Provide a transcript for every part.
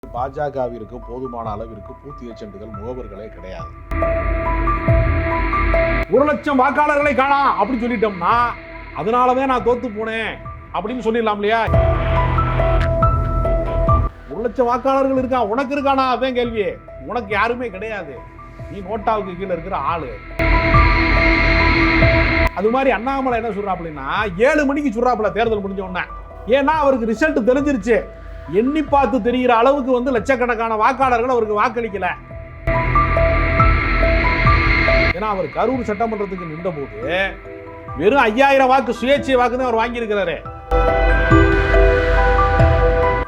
பாஜகவிற்கு போதுமான அளவிற்கு பூத் ஏஜென்ட்டுகள் முகவர்களே கிடையாது. 1,00,000 வாக்காளர்களை காணோம் அப்படின்னு சொல்லிட்டோம்னா அதனாலதான் நான் தோத்து போனேன் அப்படின்னு சொல்லிடலாம் இல்லையா? 1,00,000 வாக்காளர்கள் இருக்கா, உனக்கு இருக்கானா? அதான் கேள்வி. உனக்கு யாருமே கிடையாது, நீ நோட்டாவுக்கு கீழே இருக்கிற ஆளு. அது மாதிரி அண்ணாமலை என்ன சொல்றாப்லன்னா 7 மணிக்கு சொல்றாப்புல தேர்தல் முடிஞ்ச உடனே. ஏன்னா அவருக்கு ரிசல்ட் தெரிஞ்சிருச்சு. எண்ணி பார்த்து தெரிகிற அளவுக்கு லட்சக்கணக்கான வாக்காளர்கள் அவருக்கு வாக்களிக்கல. ஏன்னா அவர் கரூர் சட்டமன்றத்துக்கு நின்ற போது வெறும் 5000 வாக்கு சுயேட்சை வாக்கு தான் அவர் வாங்கி இருக்கிறாரு.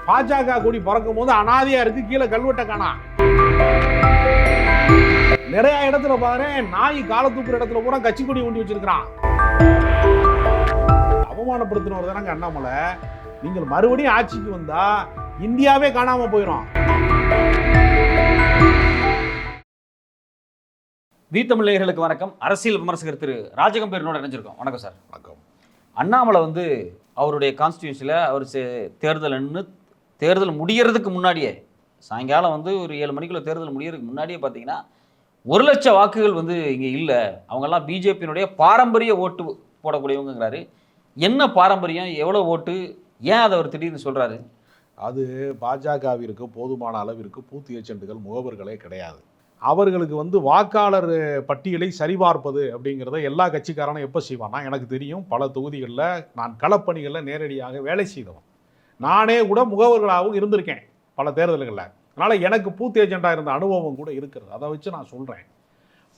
பாஜக கொடி பறக்கும் போது அனாதையா இருக்கு, கீழே கல்வெட்ட காணா. நிறைய இடத்துல பாரு, நாய் கால தூக்குற இடத்துல பூரா கட்சி கொடி ஊண்டி வச்சிருக்கான். அவமானப்படுத்தினவர் தானங்க அண்ணாமலை. நீங்கள் மறுபடியும் ஆட்சிக்கு வந்தா இந்தியாவே காணாம போயிடும். வி தமிழர்களுக்கு வணக்கம். அரசியல் விமர்சகர் திரு ராஜகம்பீரனோட இணைஞ்சிருக்கோம். வணக்கம் சார். வணக்கம். அண்ணாமலை அவருடைய கான்ஸ்டியூன்சியில் அவர் தேர்தல் முடியறதுக்கு முன்னாடியே, சாயங்காலம் ஒரு 7 மணிக்குள்ள தேர்தல் முடியறதுக்கு முன்னாடியே பார்த்தீங்கன்னா 1,00,000 வாக்குகள் இங்கே இல்லை, அவங்கெல்லாம் பிஜேபியினுடைய பாரம்பரிய ஓட்டு போடக்கூடியவங்கிறாரு. என்ன பாரம்பரியம், எவ்வளோ ஓட்டு, ஏன் அதை அவர் திடீர்னு சொல்கிறாரு? அது பாஜகவிற்கு போதுமான அளவிற்கு பூத் ஏஜென்ட்டுகள் முகவர்களே கிடையாது. அவர்களுக்கு வாக்காளர் பட்டியலை சரிபார்ப்பது அப்படிங்கிறத எல்லா கட்சிக்காரனும் எப்போ செய்வான்னா, எனக்கு தெரியும், பல தொகுதிகளில் நான் களப்பணிகளில் நேரடியாக வேலை செய்தவன். நானே கூட முகவர்களாகவும் இருந்திருக்கேன் பல தேர்தல்களில். அதனால் எனக்கு பூத் ஏஜெண்டாக இருந்த அனுபவம் கூட இருக்கிறது. அதை வச்சு நான் சொல்கிறேன்.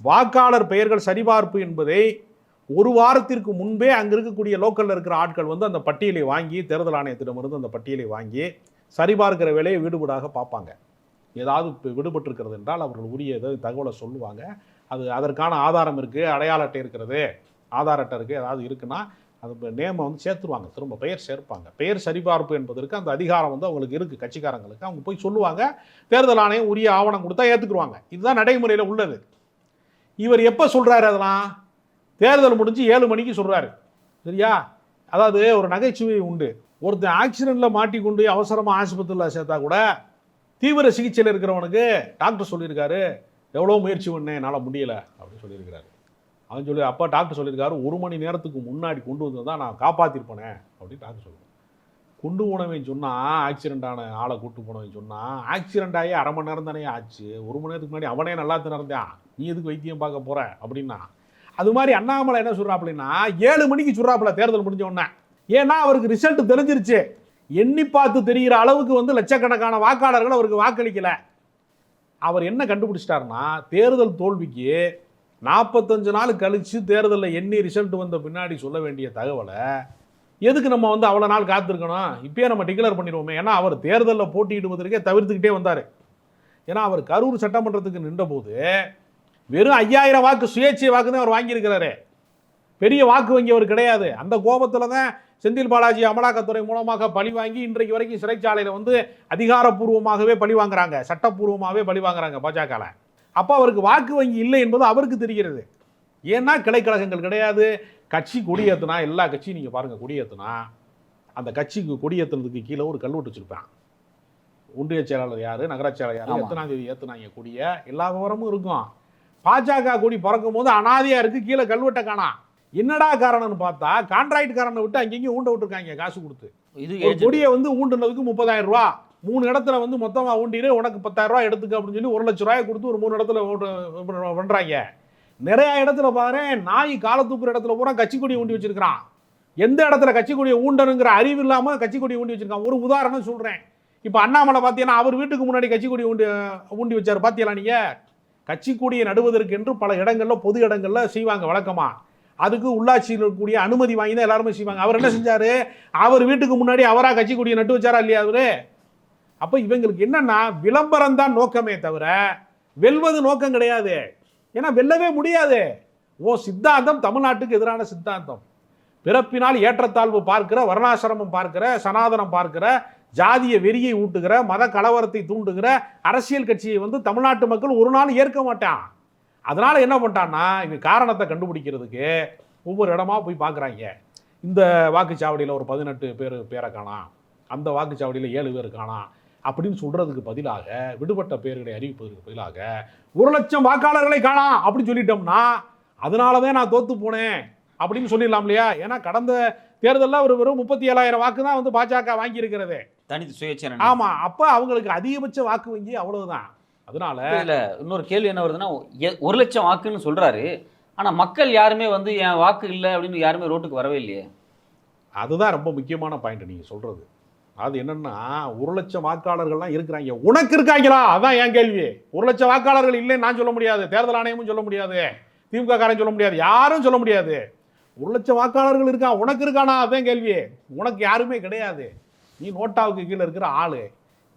வாக்காளர் பெயர்கள் சரிபார்ப்பு என்பதை ஒரு வாரத்திற்கு முன்பே அங்கே இருக்கக்கூடிய லோக்கலில் இருக்கிற ஆட்கள் அந்த பட்டியலை வாங்கி, தேர்தல் ஆணையத்திடமிருந்து அந்த பட்டியலை வாங்கி சரிபார்க்கிற வேலையை வீடுபடாக பார்ப்பாங்க. ஏதாவது விடுபட்டிருக்கிறது என்றால் அவர்கள் உரிய தகவலை சொல்லுவாங்க. அதற்கான ஆதாரம் இருக்குது, அடையாள அட்டை இருக்கிறது, ஆதார் அட்டை இருக்குது, ஏதாவது இருக்குன்னா அது நேமை சேர்த்துருவாங்க, திரும்ப பெயர் சேர்ப்பாங்க. பெயர் சரிபார்ப்பு என்பதற்கு அந்த அதிகாரம் அவங்களுக்கு இருக்குது, கட்சிக்காரங்களுக்கு. அவங்க போய் சொல்லுவாங்க, தேர்தல் ஆணையம் உரிய ஆவணம் கொடுத்தா ஏற்றுக்குருவாங்க. இதுதான் நடைமுறையில் உள்ளது. இவர் எப்போ சொல்கிறாரு? அதெல்லாம் தேர்தல் முடிஞ்சு 7 மணிக்கு சொல்கிறாரு. சரியா? அதாவது ஒரு நகைச்சுவை உண்டு. ஒருத்தன் ஆக்சிடெண்ட்டில் மாட்டிக்கொண்டு அவசரமாக ஆஸ்பத்திரியில் சேர்த்தா கூட தீவிர சிகிச்சையில் இருக்கிறவனுக்கு டாக்டர் சொல்லியிருக்காரு, எவ்வளோ முயற்சி பண்ணேன், என்னால் முடியலை அப்படின்னு சொல்லியிருக்கிறாரு. அவன் அப்போ டாக்டர் சொல்லியிருக்காரு, 1 மணி நேரத்துக்கு முன்னாடி கொண்டு வந்து தான் நான் காப்பாற்றிருப்பேனே அப்படின்னு டாக்டர் சொல்லுவேன். கொண்டு போனவன் சொன்னால், ஆக்சிடென்ட் ஆன ஆளை கூட்டு போனவன் சொன்னால், ஆக்சிடென்ட் ஆகி 1/2 மணி நேரம் தானே ஆச்சு, 1 மணி நேரத்துக்கு முன்னாடி அவனே நல்லா நடந்தான், நீ எதுக்கு வைத்தியம் பார்க்க போகிற அப்படின்னா. அது மாதிரி அண்ணாமலை என்ன சொல்கிறாப்புலன்னா 7 மணிக்கு சொல்கிறாப்புல தேர்தல் முடிஞ்ச உடனே. ஏன்னா அவருக்கு ரிசல்ட் தெரிஞ்சிருச்சு. எண்ணி பார்த்து தெரிகிற அளவுக்கு லட்சக்கணக்கான வாக்காளர்கள் அவருக்கு வாக்களிக்கல. அவர் என்ன கண்டுபிடிச்சிட்டாருன்னா, தேர்தல் தோல்விக்கு 45 நாள் கழித்து தேர்தலில் எண்ணி ரிசல்ட் வந்த பின்னாடி சொல்ல வேண்டிய தகவலை எதுக்கு நம்ம அவ்வளோ நாள் காத்திருக்கணும், இப்பயே நம்ம டிக்ளேர் பண்ணிடுவோமே. ஏன்னா அவர் தேர்தலில் போட்டியிடுவதற்கே தவிர்த்துக்கிட்டே வந்தார். ஏன்னா அவர் கரூர் சட்டமன்றத்துக்கு நின்ற போது வெறும் 5000 வாக்கு சுயேட்சை வாக்கு தான் அவர் வாங்கியிருக்கிறாரு. பெரிய வாக்கு வங்கி அவர் கிடையாது. அந்த கோபத்தில் தான் செந்தில் பாலாஜி அமலாக்கத்துறை மூலமாக பழி வாங்கி இன்றைக்கு வரைக்கும் சிறைச்சாலையில் அதிகாரப்பூர்வமாகவே பழி வாங்குறாங்க, சட்டப்பூர்வமாகவே பழி வாங்குறாங்க பாஜகவில். அப்போ அவருக்கு வாக்கு வங்கி இல்லை என்பது அவருக்கு தெரிகிறது. ஏன்னா கிளைக்கழகங்கள் கிடையாது. கட்சி கொடியேற்றினா, எல்லா கட்சியும் நீங்கள் பாருங்கள், கொடியேற்றினா அந்த கட்சிக்கு கொடியேற்றுனதுக்கு கீழே ஒரு கல்வெட்டு வச்சுருப்பேன். ஒன்றிய செயலாளர் யார், நகராட்சி செயலாளர் யார், எத்தனாம் தேதி ஏற்றுனாங்க கொடிய, எல்லா விவரமும் இருக்கும். பாஜக கொடி பறக்கும் போது அனாதையாக இருக்குது, கீழே கல்வெட்டை காணா. என்னடா காரணம்னு பார்த்தா, கான்ட்ராக்ட்காரனை விட்டு அங்கேயும் ஊண்ட விட்டுருக்காங்க காசு கொடுத்து. கொடியை ஊண்டுனதுக்கு 30,000 ரூபா, 3 இடத்துல மொத்தமாக ஊண்டிடு, உனக்கு 10,000 ரூபா எடுத்துக்க அப்படின்னு சொல்லி 1,00,000 ரூபாயை கொடுத்து ஒரு 3 இடத்துல பண்ணுறாங்க. நிறைய இடத்துல பாரு, நாய் கால தூக்குற இடத்துல பூரா கட்சி கொடியை ஊண்டி வச்சிருக்கிறான். எந்த இடத்துல கட்சி கொடியை ஊண்டனுங்கிற அறிவு இல்லாமல் கட்சி கொடியை ஊண்டி வச்சிருக்கான். ஒரு உதாரணம் சொல்கிறேன். இப்போ அண்ணாமலை பார்த்தீங்கன்னா அவர் வீட்டுக்கு முன்னாடி கட்சி கொடியை ஊண்டி வச்சார். பார்த்தீங்களா நீங்கள்? கட்சி கொடியை நடுவதற்கு என்று பல இடங்களில், பொது இடங்களில் செய்வாங்க வழக்கமாக. அதுக்கு உள்ளாட்சியில் இருக்கக்கூடிய அனுமதி வாங்கி தான் எல்லாருமே செய்வாங்க. அவர் என்ன செஞ்சார்? அவர் வீட்டுக்கு முன்னாடி அவராக கட்சி கொடியை நட்டு வச்சாரா இல்லையா அவரு? அப்போ இவங்களுக்கு என்னன்னா, விளம்பரம் தான் நோக்கமே தவிர வெல்வது நோக்கம் கிடையாது. ஏன்னா வெல்லவே முடியாது. சித்தாந்தம் தமிழ்நாட்டுக்கு எதிரான சித்தாந்தம். பிறப்பினால் ஏற்றத்தாழ்வு பார்க்கிற, வர்ணாசிரமம் பார்க்கிற, சனாதனம் பார்க்கிற, ஜாதிய வெறியை ஊட்டுகிற, மத கலவரத்தை தூண்டுகிற அரசியல் கட்சியை தமிழ்நாட்டு மக்கள் ஒரு நாள் ஏற்க மாட்டான். அதனால் என்ன பண்ணிட்டான்னா, இவங்க காரணத்தை கண்டுபிடிக்கிறதுக்கு ஒவ்வொரு இடமா போய் பார்க்குறாங்க. இந்த வாக்குச்சாவடியில் ஒரு 18 பேரை காணாம், அந்த வாக்குச்சாவடியில் 7 பேர் காணாம், அப்படின்னு சொல்றதுக்கு பதிலாக, விடுபட்ட பெயர்களை அறிவிப்பதற்கு பதிலாக 1,00,000 வாக்காளர்களை காணோம் அப்படின்னு சொல்லிட்டோம்னா, அதனால தான் நான் தோத்து போனேன் அப்படின்னு சொல்லிடலாம் இல்லையா? ஏன்னா கடந்த தேர்தலில் ஒரு வெறும் 37,000 வாக்கு தான் வந்து பாஜக வாங்கி இருக்கிறது. தனித்து சுயேட்சை. ஆமா, அப்ப அவங்களுக்கு அதிகபட்ச வாக்கு வங்கி அவ்வளவுதான். அதனால இதுல இன்னொரு கேள்வி என்ன வருதுன்னா, 1,00,000 வாக்குன்னு சொல்றாரு. ஆனா மக்கள் யாருமே வந்து என் வாக்கு இல்லை அப்படின்னு யாருமே ரோட்டுக்கு வரவே இல்லையே. அதுதான் ரொம்ப முக்கியமான பாயிண்ட் நீங்க சொல்றது. அது என்னன்னா, 1,00,000 வாக்காளர்கள்லாம் இருக்கிறாங்க. உனக்கு இருக்காங்களா? அதான் என் கேள்வி. 1,00,000 வாக்காளர்கள் இல்லைன்னு நான் சொல்ல முடியாது, தேர்தல் ஆணையமும் சொல்ல முடியாது, திமுக காரன் சொல்ல முடியாது, யாரும் சொல்ல முடியாது. 1,00,000 வாக்காளர்கள் இருக்கான், உனக்கு இருக்கானா? அதான் கேள்வி. உனக்கு யாருமே கிடையாது. நீ நோட்டாவுக்கு கீழே இருக்கிற ஆளு.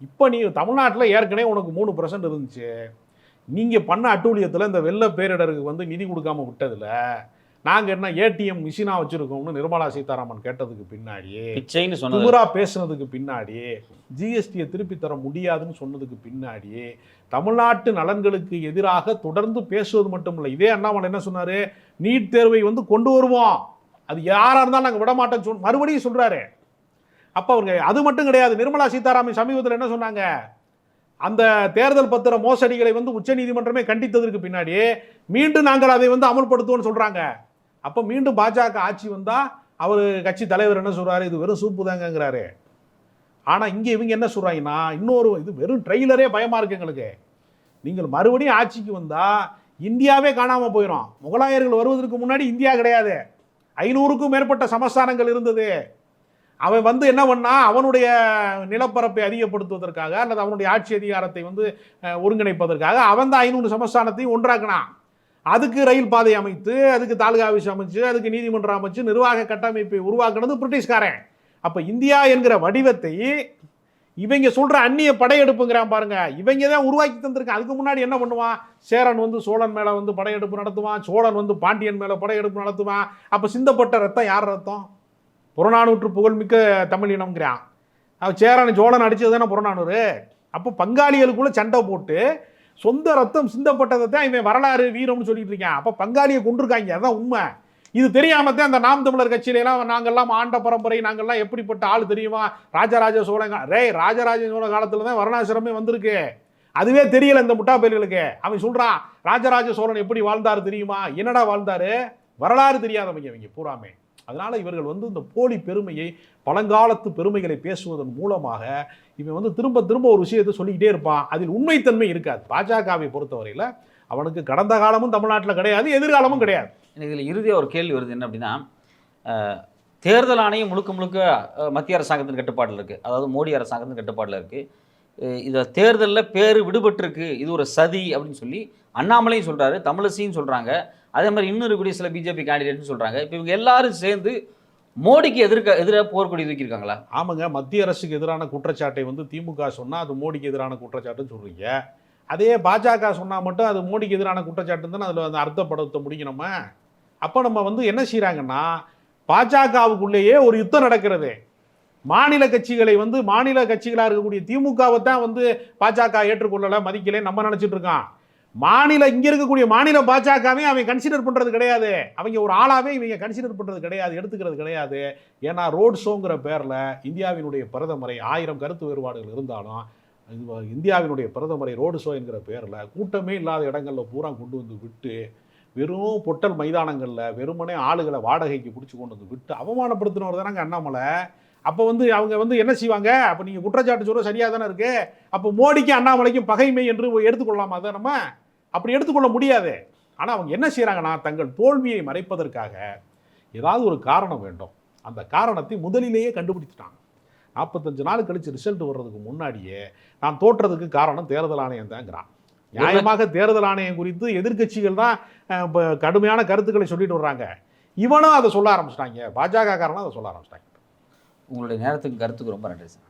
இப்போ நீ தமிழ்நாட்டில் ஏற்கனவே உனக்கு 3% இருந்துச்சு. நீங்கள் பண்ண அட்டூழியத்தில் இந்த வெள்ள பேரிடருக்கு வந்து நிதி கொடுக்காம விட்டதில் நாங்கள் என்ன ஏடிஎம் மிஷினாக வச்சுருக்கோம்னு நிர்மலா சீதாராமன் கேட்டதுக்கு பின்னாடி, திமுறா பேசுனதுக்கு பின்னாடி, ஜிஎஸ்டியை திருப்பி தர முடியாதுன்னு சொன்னதுக்கு பின்னாடி, தமிழ்நாட்டு நலன்களுக்கு எதிராக தொடர்ந்து பேசுவது மட்டும் இல்லை, இதே அண்ணாமலை என்ன சொன்னார், நீட் தேர்வை வந்து கொண்டு வருவோம், அது யாராக இருந்தாலும் நாங்கள் விட மாட்டோம்னு மறுபடியும் சொல்கிறாரு. அப்போ அவருக்கு அது மட்டும் கிடையாது. நிர்மலா சீதாராமன் சமீபத்தில் என்ன சொன்னாங்க, அந்த தேர்தல் பத்திர மோசடிகளை வந்து உச்சநீதிமன்றமே கண்டித்ததற்கு பின்னாடி மீண்டும் நாங்கள் அதை வந்து அமல்படுத்துவோம்னு சொல்கிறாங்க. அப்போ மீண்டும் பாஜக ஆட்சி வந்தால் அவர் கட்சி தலைவர் என்ன சொல்கிறாரு, இது வெறும் சூப்பு தாங்கங்கிறாரு. ஆனால் இங்கே இவங்க என்ன சொல்கிறாங்கன்னா, இன்னொரு இது வெறும் ட்ரெய்லரே பயமாக இருக்குது எங்களுக்கு. நீங்கள் மறுபடியும் ஆட்சிக்கு வந்தால் இந்தியாவே காணாமல் போயிடும். முகலாயர்கள் வருவதற்கு முன்னாடி இந்தியா கிடையாது. 500க்கும் மேற்பட்ட சமஸ்தானங்கள் இருந்தது. அவன் வந்து என்ன பண்ணா, அவனுடைய நிலப்பரப்பை அதிகப்படுத்துவதற்காக அல்லது அவனுடைய ஆட்சி அதிகாரத்தை வந்து ஒருங்கிணைப்பதற்காக அவன் தான் 500 சமஸ்தானத்தையும் ஒன்றாக்கினான். அதுக்கு ரயில் பாதை அமைத்து, அதுக்கு தாலுகா ஆஃபீஸ் அமைச்சு, அதுக்கு நீதிமன்றம் அமைச்சு, நிர்வாக கட்டமைப்பை உருவாக்குனது பிரிட்டிஷ்காரன். அப்போ இந்தியா என்கிற வடிவத்தை இவங்க சொல்கிற அந்நிய படையெடுப்புங்கிறான் பாருங்க, இவங்க தான் உருவாக்கி தந்திருக்கான். அதுக்கு முன்னாடி என்ன பண்ணுவான், சேரன் வந்து சோழன் மேலே வந்து படையெடுப்பு நடத்துவான், சோழன் வந்து பாண்டியன் மேலே படையெடுப்பு நடத்துவான். அப்போ சிந்தப்பட்ட ரத்தம் யார் ரத்தம்? புறநானூற்று புகழ்மிக்க தமிழினம்ங்கிறான். அவன் சேரன் சோழன் அடித்தது தானே புறநானூறு. அப்போ பங்காளிகளுக்குள்ளே சண்டை போட்டு சொந்த ரத்தம் சிந்தப்பட்டதை தான் இவன் வரலாறு வீரம்னு சொல்லிட்டு இருக்கான். அப்போ பங்காளியை கொண்டிருக்காங்க, அதான் உண்மை. இது தெரியாம தான் அந்த நாம் தமிழர் கட்சியிலாம் நாங்கள்லாம் ஆண்ட பரம்பரை, நாங்கள்லாம் எப்படிப்பட்ட ஆள் தெரியுமா, ராஜராஜ சோழன் ராஜராஜ சோழ காலத்தில் தான் வர்ணாசிரமே வந்திருக்கு. அதுவே தெரியல இந்த முட்டாப்பயல்களுக்கு. அவன் சொல்கிறான் ராஜராஜ சோழன் எப்படி வாழ்ந்தாரு தெரியுமா, என்னடா வாழ்ந்தாரு, வரலாறு தெரியாதவங்க இவங்க பூராமே. அதனால் இவர்கள் வந்து இந்த போலி பெருமையை, பழங்காலத்து பெருமைகளை பேசுவதன் மூலமாக இவன் வந்து திரும்ப திரும்ப ஒரு விஷயத்தை சொல்லிக்கிட்டே இருப்பான். அதில் உண்மைத்தன்மை இருக்காது. பாஜகவை பொறுத்தவரையில் அவனுக்கு கடந்த காலமும் தமிழ்நாட்டில் கிடையாது, எதிர்காலமும் கிடையாது. இதில் இறுதியாக ஒரு கேள்வி வருது என்ன அப்படின்னா, தேர்தல் ஆணையம் முழுக்க முழுக்க மத்திய அரசாங்கத்தின் கட்டுப்பாட்டில் இருக்குது, அதாவது மோடி அரசாங்கத்தின் கட்டுப்பாட்டில் இருக்குது. இதை தேர்தலில் பேர் விடுபட்டிருக்கு, இது ஒரு சதி அப்படின்னு சொல்லி அண்ணாமலையும் சொல்கிறாரு, தமிழிசையும் சொல்கிறாங்க, அதே மாதிரி இன்னும் இருக்கக்கூடிய சில பிஜேபி கேண்டிடேட்னு சொல்கிறாங்க. இப்போ இவங்க எல்லாரும் சேர்ந்து மோடிக்கு எதிராக போர்க்கொடி தூக்கியிருக்காங்களா? ஆமாங்க, மத்திய அரசுக்கு எதிரான குற்றச்சாட்டை வந்து திமுக சொன்னால் அது மோடிக்கு எதிரான குற்றச்சாட்டுன்னு சொல்கிறீங்க. அதே பாஜக சொன்னால் மட்டும் அது மோடிக்கு எதிரான குற்றச்சாட்டுன்னு தானே அதில் வந்து அர்த்தப்படுத்த முடியும் நம்ம. அப்போ நம்ம வந்து என்ன செய்கிறாங்கன்னா, பாஜகவுக்குள்ளேயே ஒரு யுத்தம் நடக்கிறது. மாநில கட்சிகளை வந்து மாநில கட்சிகளாக இருக்கக்கூடிய திமுகவை தான் வந்து பாஜக ஏற்றுக்கொள்ளலை, மதிக்கலை நம்ம நினச்சிட்டு இருக்கான். இங்கே இருக்கக்கூடிய மாநில பாஜகவே அவன் கன்சிடர் பண்ணுறது கிடையாது. அவங்க ஒரு ஆளாகவே இவங்க கன்சிடர் பண்ணுறது கிடையாது, எடுத்துக்கிறது கிடையாது. ஏன்னா ரோட் ஷோங்கிற பேரில் இந்தியாவினுடைய பிரதமரை, 1000 கருத்து வேறுபாடுகள் இருந்தாலும் இந்தியாவினுடைய பிரதமரை ரோடு ஷோ என்கிற பேரில் கூட்டமே இல்லாத இடங்களில் பூரா கொண்டு வந்து விட்டு, வெறும் பொட்டல் மைதானங்களில் வெறுமனே ஆளுகளை வாடகைக்கு பிடிச்சி கொண்டு வந்து விட்டு அவமானப்படுத்தினவர் தானங்க அண்ணாமலை. அப்போ வந்து அவங்க வந்து என்ன செய்வாங்க, அப்போ நீங்கள் குற்றச்சாட்டு சொல்ல சரியாக தானே இருக்குது. அப்போ மோடிக்கும் அண்ணாமலைக்கும் பகைமை என்று எடுத்துக்கொள்ளலாமா? அதை நம்ம அப்படி எடுத்துக்கொள்ள முடியாது. ஆனால் அவங்க என்ன செய்கிறாங்கன்னா, தங்கள் தோல்வியை மறைப்பதற்காக ஏதாவது ஒரு காரணம் வேண்டும். அந்த காரணத்தை முதலிலேயே கண்டுபிடிச்சிட்டாங்க. 45 நாள் கழித்து ரிசல்ட் வர்றதுக்கு முன்னாடியே நான் தோற்றதுக்கு காரணம் தேர்தல் ஆணையம் தாங்கிறான். நியாயமாக தேர்தல் ஆணையம் குறித்து எதிர்க்கட்சிகள் தான் இப்போ கடுமையான கருத்துக்களை சொல்லிட்டு வர்றாங்க. இவனும் அதை சொல்ல ஆரம்பிச்சிட்டாங்க, பாஜக காரனும் அதை சொல்ல ஆரம்பிச்சிட்டாங்க. உங்களுடைய நேரத்துக்கு கருத்துக்கு ரொம்ப நன்றி சார்.